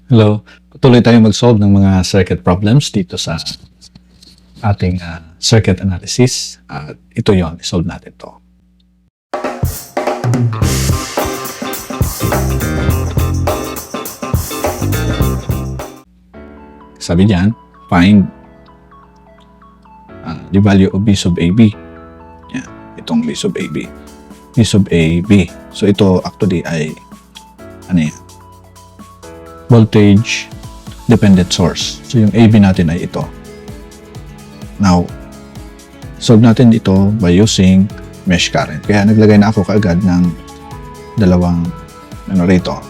Hello. Patuloy tayong mag-solve ng mga circuit problems dito sa ating circuit analysis. At ito yon, solve natin to. Sabi diyan, find the value of B sub AB. Yan, itong B sub AB. B sub AB. So ito actually ay ano yan? Voltage dependent source. So yung AB natin ay ito. Now, solve natin ito by using mesh current. Kaya naglagay na ako kaagad ng dalawang rito.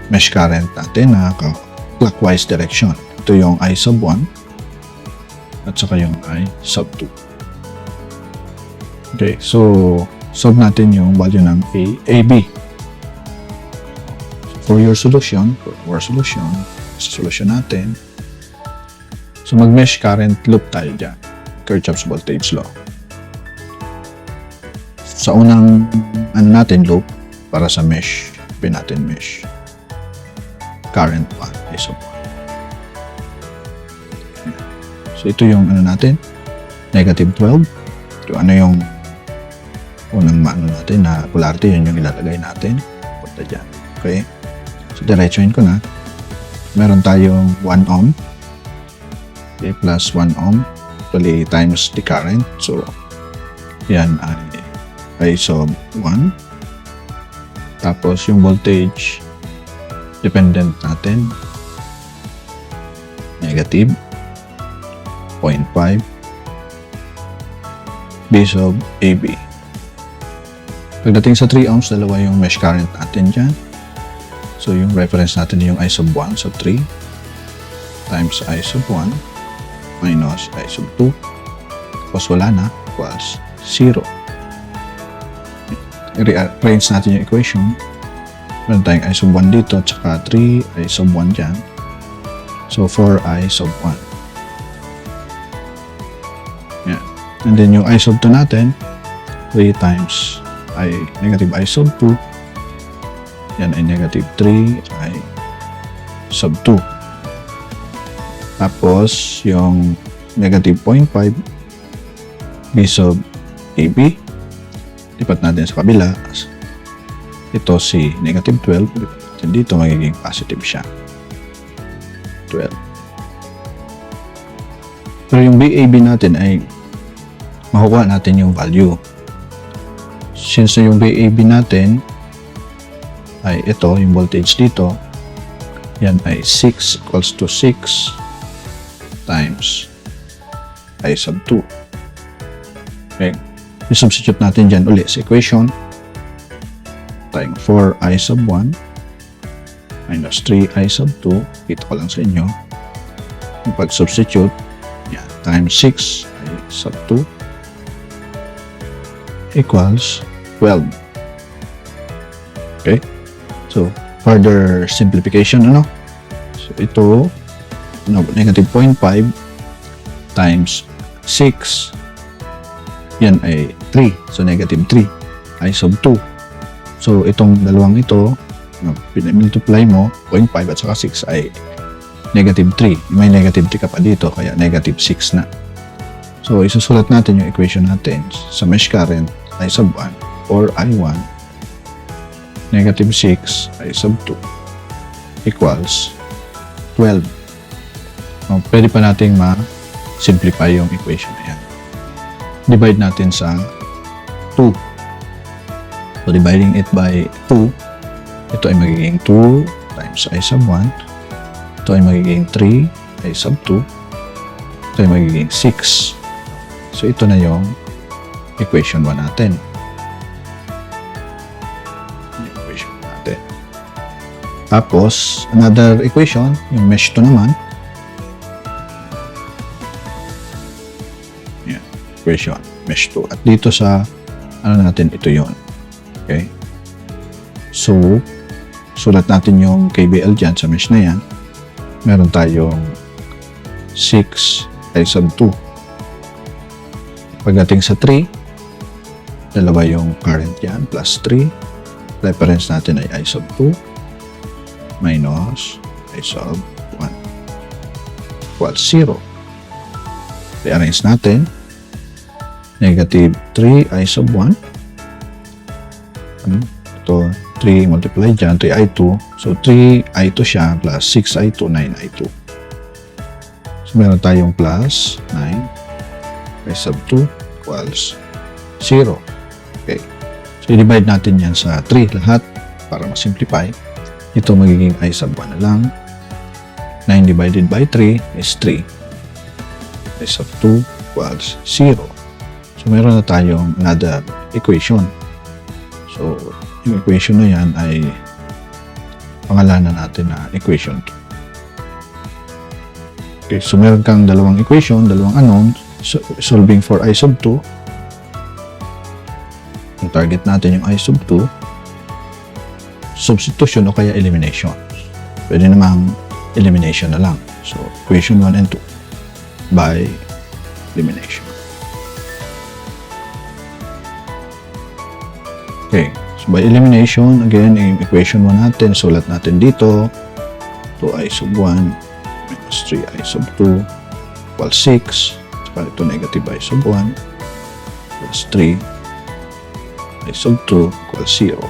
Mesh current natin na clockwise direction. Ito yung I sub 1 at saka yung I sub 2. Okay, so solve natin yung value ng AB. For our solution, solution natin. So mag-mesh current loop tayo dyan. Kirchhoff's voltage law. Sa unang natin loop, para sa mesh, natin mesh. Current 1, I sub 1. So ito yung natin, negative 12. So ano yung unang natin na polarity, yun yung ilalagay natin. Punta dyan. Okay? So, diretsuhin ko na. Meron tayong 1 ohm. Okay, plus 1 ohm. Actually, times the current. So, yan ay I sub 1. Tapos, yung voltage dependent natin. Negative. 0.5. B sub AB. Pagdating sa 3 ohms, dalawa yung mesh current natin dyan. So, yung reference natin yung I sub 1 sub 3 times I sub 1 minus I sub 2 tapos wala na equals 0. I-rearrange natin yung equation. Meron tayong I sub 1 dito at saka 3 I sub 1 dyan. So, 4 I sub 1. Yan. And then yung I sub 2 natin 3 times negative I sub 2. Yan ay negative 3 ay sub 2. Tapos, yung negative 0.5 B sub AB. Lipat natin sa kabila. Ito si negative 12. Lipat natin dito, magiging positive siya. 12. Pero yung BAB natin ay makukuha natin yung value. Since yung BAB natin ay ito, yung voltage dito, yan ay 6 equals to 6 times I sub 2. Okay. I-substitute natin dyan ulit sa equation. Tayong 4 I sub 1 minus 3 I sub 2. Kita ko lang sa inyo. Yung pag-substitute, yan, times 6 I sub 2 equals 12. Okay. So, further simplification, So, ito, negative 0.5 times 6, yan ay 3. So, negative 3, I sub 2. So, itong dalawang ito, pinamultiply mo, 0.5 at saka 6 ay negative 3. May negative 3 ka pa dito, kaya negative 6 na. So, isusulat natin yung equation natin sa mesh current, I sub 1 or I1, negative 6 I sub 2 equals 12. Pwede pa nating ma-simplify yung equation na yan. Divide natin sa 2. So, dividing it by 2, ito ay magiging 2 times I sub 1. Ito ay magiging 3 I sub 2. Ito ay magiging 6. So, ito na yung equation 1 natin. Tapos, another equation, yung mesh 2 naman. Yan, equation, mesh 2. At dito sa, natin, ito yon. Okay? So, sulat natin yung KVL dyan sa mesh na yan. Meron tayong 6 I sub 2. Pagdating sa 3, dalawa yung current yan, plus 3. Reference natin ay I sub 2. minus I sub 1 equals 0. Rearrange natin. Negative 3 I sub 1. Ito, 3 multiply dyan, 3i2. So, 3i2 siya plus 6i2, 9i2. So, meron tayong plus 9 I sub 2 equals 0. Okay. So, i-divide natin yan sa 3 lahat para ma-simplify. Ito magiging I sub 1 na lang. 9 divided by 3 is 3. I sub 2 equals 0. So, meron na tayong another equation. So, yung equation na yan ay pangalanan natin na equation 2. Okay, so meron kang dalawang equation, dalawang unknown, solving for I sub 2. Yung target natin yung I sub 2, substitution o kaya elimination. Pwede namang elimination na lang. So, equation 1 and 2 by elimination. Okay. So, by elimination, again, yung equation 1 natin, sulat natin dito. 2i sub 1 minus 3i sub 2 equals 6. Saka ito negative i sub 1 plus 3i sub 2 equals 0.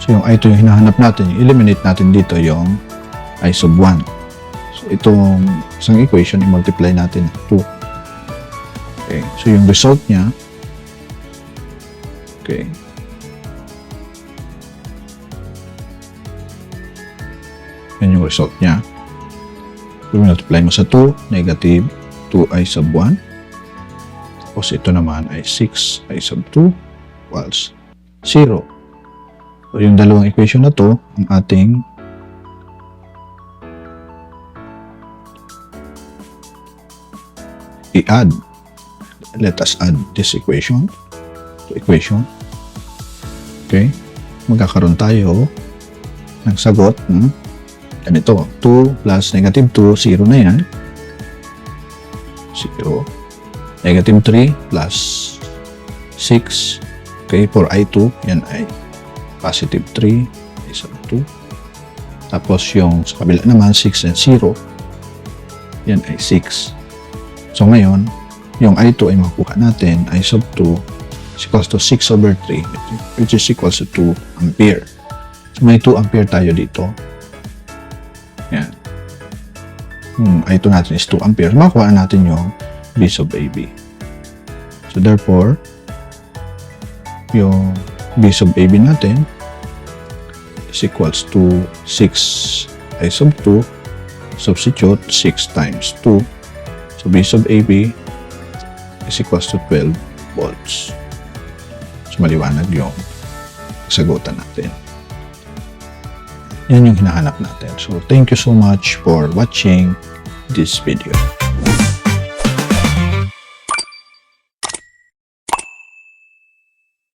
So, yung i2 yung hinahanap natin, yung eliminate natin dito yung i sub 1. So, itong isang equation, i-multiply natin 2. Okay. So, yung result niya, okay, yan yung result niya. Kung multiply mo sa 2, negative 2i sub 1. Tapos ito naman ay 6i sub 2 equals 0. So, yung dalawang equation na to, ang ating i-add. Let us add this equation to equation. Okay. Magkakaroon tayo ng sagot. Ganito, 2 plus negative 2, 0 na yan. 0. Negative 3 plus 6. Okay, for I2, yan ay positive 3, I sub 2. Tapos yung sa kabila naman, 6 and 0, yan ay 6. So ngayon, yung I2 ay makuha natin, I sub 2 is equals to 6 over 3, which is equals to 2 ampere. So may 2 ampere tayo dito. Yan. I2 natin is 2 ampere. Makuha natin yung B sub AB. So therefore, yung B sub AB natin is equals to 6 I sub 2. Substitute 6 times 2. So B sub AB is equals to 12 volts. So maliwanag yung sagutan natin. Yan yung hinahanap natin. So, thank you so much for watching this video.